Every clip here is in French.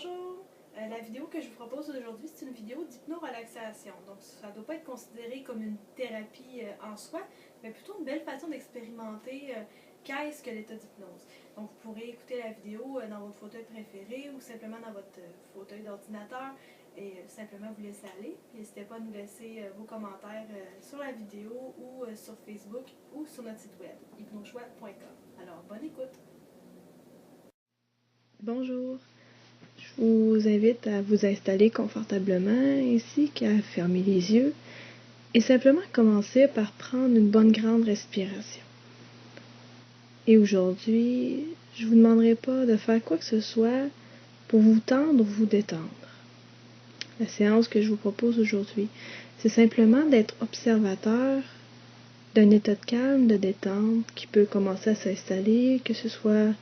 Bonjour, la vidéo que je vous propose aujourd'hui, c'est une vidéo d'hypno-relaxation. Donc ça ne doit pas être considéré comme une thérapie en soi, mais plutôt une belle façon d'expérimenter qu'est-ce que l'état d'hypnose. Donc vous pourrez écouter la vidéo dans votre fauteuil préféré ou simplement dans votre fauteuil d'ordinateur et simplement vous laisser aller. N'hésitez pas à nous laisser vos commentaires sur la vidéo ou sur Facebook ou sur notre site web hypnochoix.com. Alors bonne écoute! Bonjour, je vous invite à vous installer confortablement ainsi qu'à fermer les yeux et simplement commencer par prendre une bonne grande respiration. Et aujourd'hui, je ne vous demanderai pas de faire quoi que ce soit pour vous tendre ou vous détendre. La séance que je vous propose aujourd'hui, c'est simplement d'être observateur d'un état de calme, de détente qui peut commencer à s'installer, que ce soit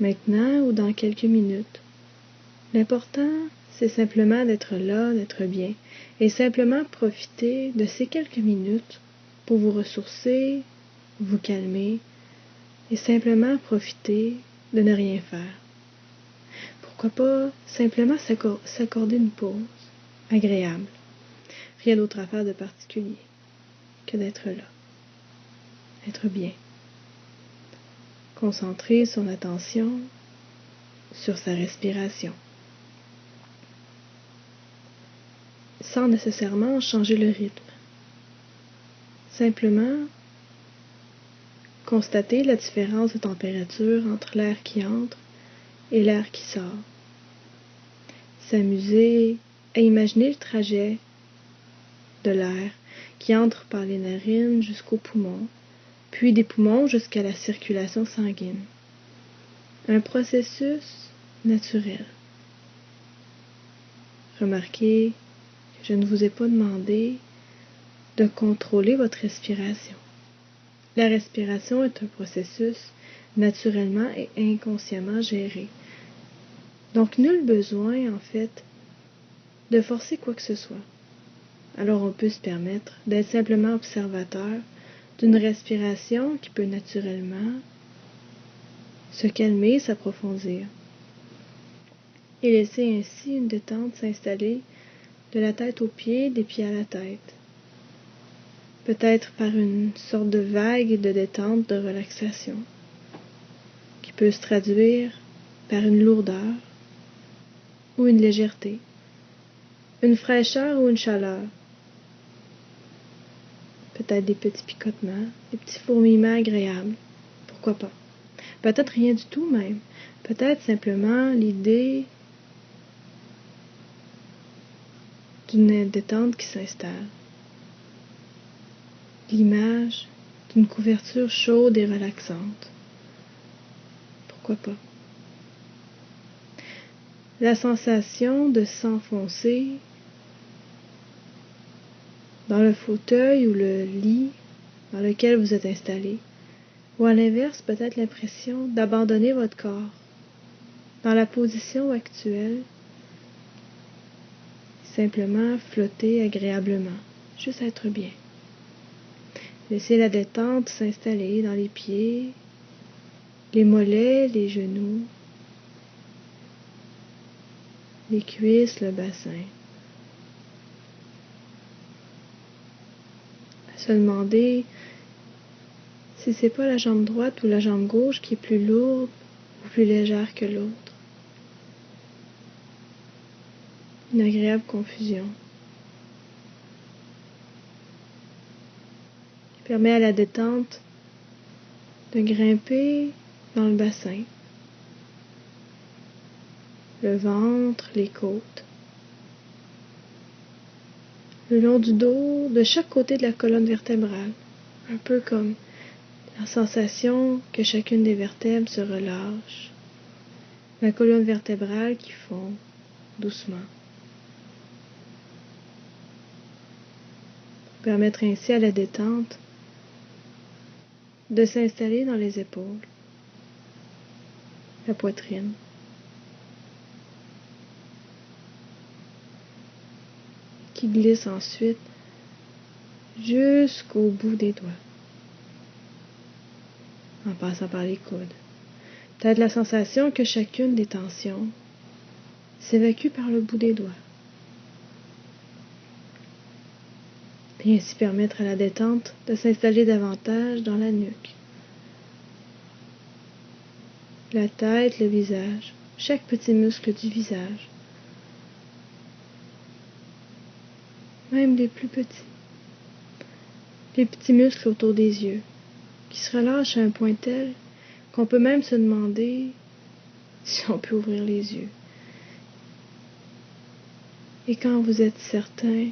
maintenant ou dans quelques minutes. L'important, c'est simplement d'être là, d'être bien, et simplement profiter de ces quelques minutes pour vous ressourcer, vous calmer, et simplement profiter de ne rien faire. Pourquoi pas simplement s'accorder une pause agréable. Rien d'autre à faire de particulier que d'être là, être bien. Concentrer son attention sur sa respiration, sans nécessairement changer le rythme. Simplement constater la différence de température entre l'air qui entre et l'air qui sort. S'amuser à imaginer le trajet de l'air qui entre par les narines jusqu'aux poumons, puis des poumons jusqu'à la circulation sanguine. Un processus naturel. Remarquez que je ne vous ai pas demandé de contrôler votre respiration. La respiration est un processus naturellement et inconsciemment géré. Donc, nul besoin, en fait, de forcer quoi que ce soit. Alors, on peut se permettre d'être simplement observateur d'une respiration qui peut naturellement se calmer, s'approfondir. Et laisser ainsi une détente s'installer de la tête aux pieds, des pieds à la tête. Peut-être par une sorte de vague de détente, de relaxation, qui peut se traduire par une lourdeur ou une légèreté, une fraîcheur ou une chaleur, peut-être des petits picotements, des petits fourmillements agréables, pourquoi pas. Peut-être rien du tout même, peut-être simplement l'idée d'une détente qui s'installe, l'image d'une couverture chaude et relaxante, pourquoi pas. La sensation de s'enfoncer dans le fauteuil ou le lit dans lequel vous êtes installé, ou à l'inverse, peut-être l'impression d'abandonner votre corps dans la position actuelle, simplement flotter agréablement, juste être bien. Laissez la détente s'installer dans les pieds, les mollets, les genoux, les cuisses, le bassin. Se demander si c'est pas la jambe droite ou la jambe gauche qui est plus lourde ou plus légère que l'autre. Une agréable confusion. Qui permet à la détente de grimper dans le bassin, le ventre, les côtes, le long du dos, de chaque côté de la colonne vertébrale, un peu comme la sensation que chacune des vertèbres se relâche, la colonne vertébrale qui fond doucement. Permettre ainsi à la détente de s'installer dans les épaules, la poitrine, qui glisse ensuite jusqu'au bout des doigts, en passant par les coudes. Peut-être la sensation que chacune des tensions s'évacue par le bout des doigts. Et ainsi permettre à la détente de s'installer davantage dans la nuque. La tête, le visage, chaque petit muscle du visage. Même les plus petits. Les petits muscles autour des yeux, qui se relâchent à un point tel qu'on peut même se demander si on peut ouvrir les yeux. Et quand vous êtes certain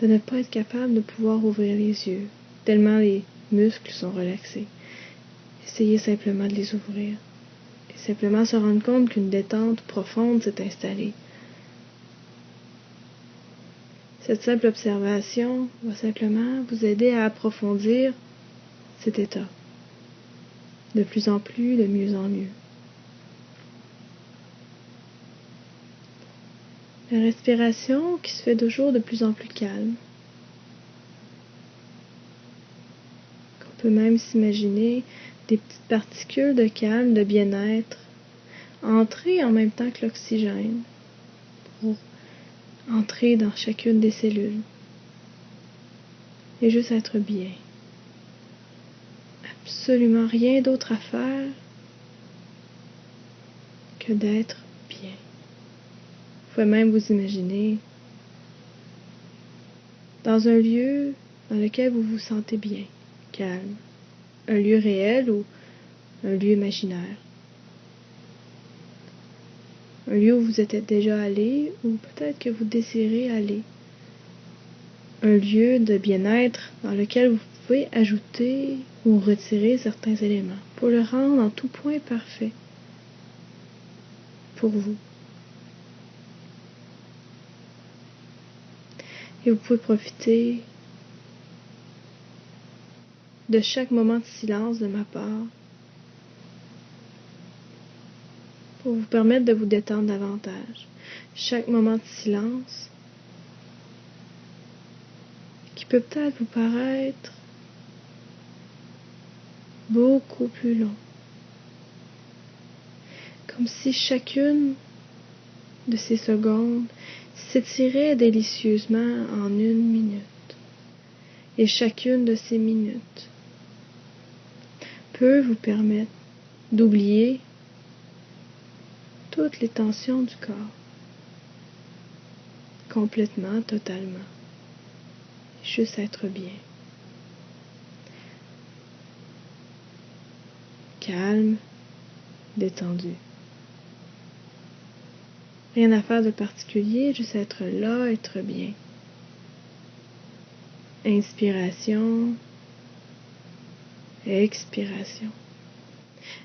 de ne pas être capable de pouvoir ouvrir les yeux, tellement les muscles sont relaxés, essayez simplement de les ouvrir et simplement se rendre compte qu'une détente profonde s'est installée. Cette simple observation va simplement vous aider à approfondir cet état, de plus en plus, de mieux en mieux. La respiration qui se fait toujours de plus en plus calme. On peut même s'imaginer des petites particules de calme, de bien-être, entrer en même temps que l'oxygène, pour entrer dans chacune des cellules et juste être bien. Absolument rien d'autre à faire que d'être bien. Vous pouvez même vous imaginer dans un lieu dans lequel vous vous sentez bien, calme, un lieu réel ou un lieu imaginaire. Un lieu où vous êtes déjà allé ou peut-être que vous désirez aller. Un lieu de bien-être dans lequel vous pouvez ajouter ou retirer certains éléments pour le rendre en tout point parfait pour vous. Et vous pouvez profiter de chaque moment de silence de ma part pour vous permettre de vous détendre davantage. Chaque moment de silence qui peut peut-être vous paraître beaucoup plus long. Comme si chacune de ces secondes s'étirait délicieusement en 1 minute. Et chacune de ces minutes peut vous permettre d'oublier toutes les tensions du corps. Complètement, totalement. Juste être bien. Calme, détendu. Rien à faire de particulier, juste être là, être bien. Inspiration, expiration.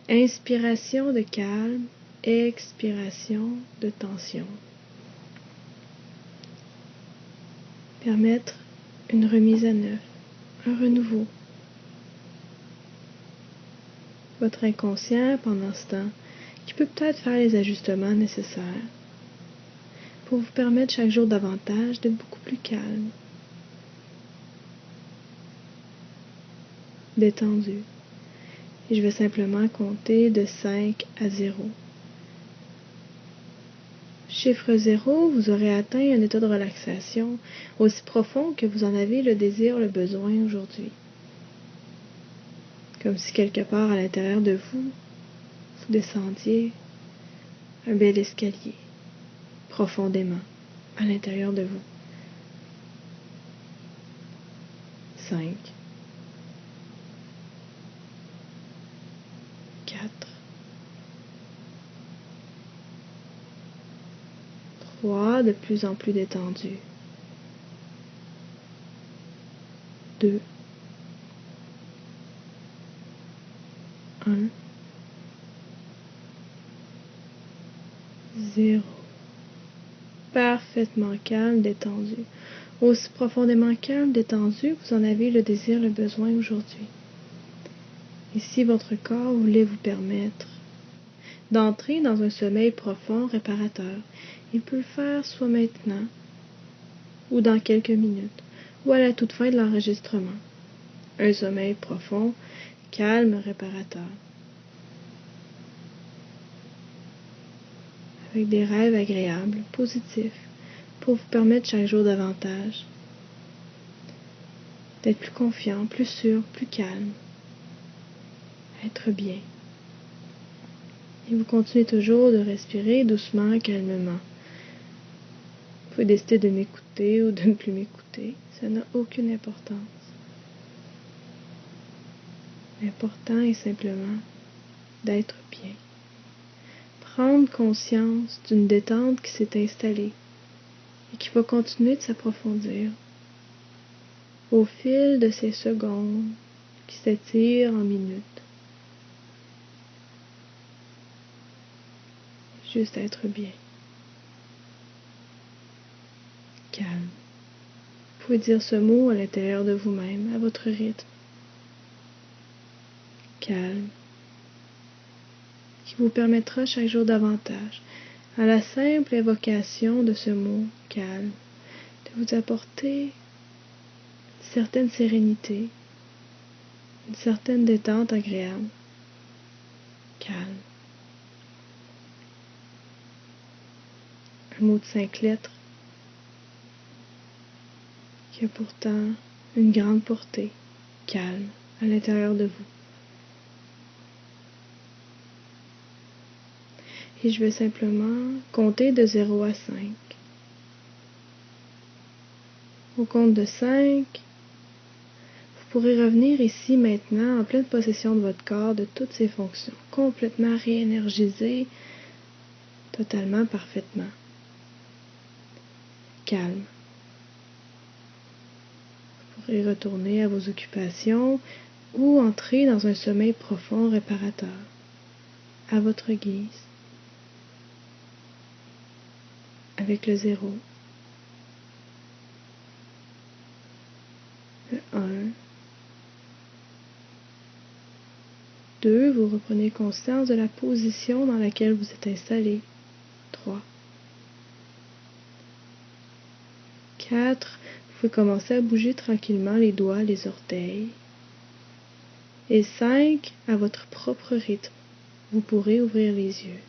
Inspiration de calme, expiration de tension. Permettre une remise à neuf, un renouveau. Votre inconscient, pendant ce temps, qui peut peut-être faire les ajustements nécessaires pour vous permettre chaque jour davantage d'être beaucoup plus calme, détendu. Et je vais simplement compter de 5 à 0. Chiffre 0, vous aurez atteint un état de relaxation aussi profond que vous en avez le désir, le besoin aujourd'hui. Comme si quelque part à l'intérieur de vous, vous descendiez un bel escalier, profondément, à l'intérieur de vous. 5, 4, 3, de plus en plus détendu. 2, 1, 0. Parfaitement calme, détendu. Aussi profondément calme, détendu que vous en avez le désir, le besoin aujourd'hui. Et si votre corps voulait vous permettre d'entrer dans un sommeil profond, réparateur, il peut le faire soit maintenant, ou dans quelques minutes, ou à la toute fin de l'enregistrement. Un sommeil profond, calme, réparateur. avec des rêves agréables, positifs, pour vous permettre chaque jour davantage d'être plus confiant, plus sûr, plus calme, être bien. Et vous continuez toujours de respirer doucement, calmement. Vous pouvez décider de m'écouter ou de ne plus m'écouter. Ça n'a aucune importance. L'important est simplement d'être bien. Prendre conscience d'une détente qui s'est installée et qui va continuer de s'approfondir au fil de ces secondes qui s'étirent en minutes. Juste être bien. Calme. Vous pouvez dire ce mot à l'intérieur de vous-même, à votre rythme. Calme. Qui vous permettra chaque jour davantage, à la simple évocation de ce mot calme, de vous apporter une certaine sérénité, une certaine détente agréable. Calme. Un mot de 5 lettres qui a pourtant une grande portée. Calme à l'intérieur de vous. Et je vais simplement compter de 0 à 5. Au compte de 5, vous pourrez revenir ici maintenant en pleine possession de votre corps, de toutes ses fonctions, complètement réénergisé, totalement, parfaitement. Calme. Vous pourrez retourner à vos occupations ou entrer dans un sommeil profond réparateur, à votre guise. Avec le 0, le 1, 2, vous reprenez conscience de la position dans laquelle vous êtes installé. 3, 4, vous pouvez commencer à bouger tranquillement les doigts, les orteils. Et 5, à votre propre rythme, vous pourrez ouvrir les yeux.